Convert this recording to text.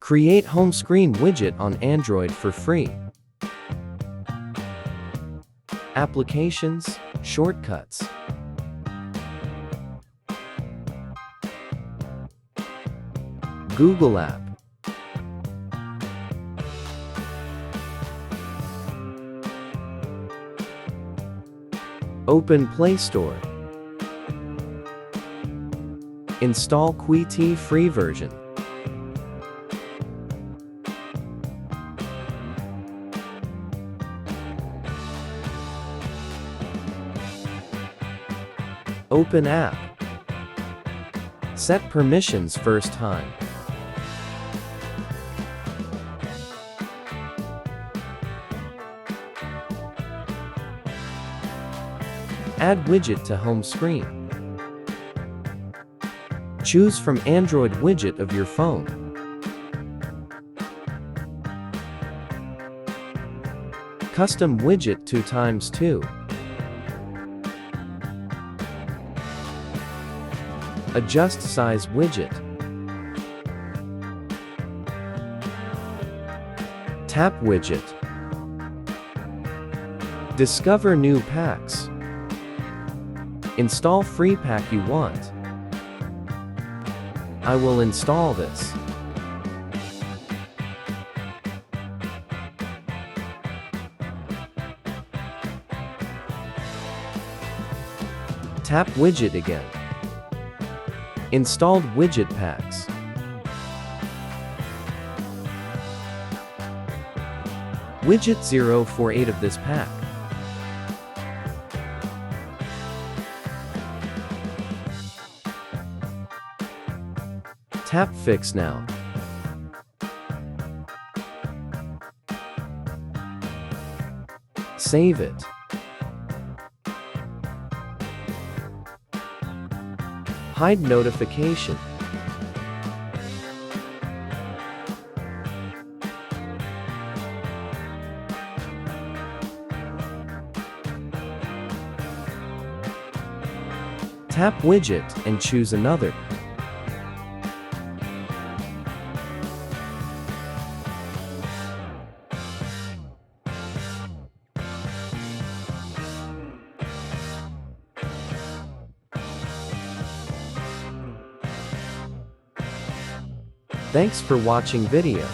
Create home screen widget on Android for free. Applications, shortcuts. Google app. Open Play Store. Install KWGT free version. Open app. Set permissions first time. Add widget to home screen. Choose from Android widget of your phone. Custom widget 2x2. Adjust size widget. Tap widget. Discover new packs. Install free pack you want. I will install this. Tap widget again. Installed widget packs. Widget 048 of this pack. Tap Fix now. Save it. Hide notification. Tap widget and choose another. Thanks for watching video.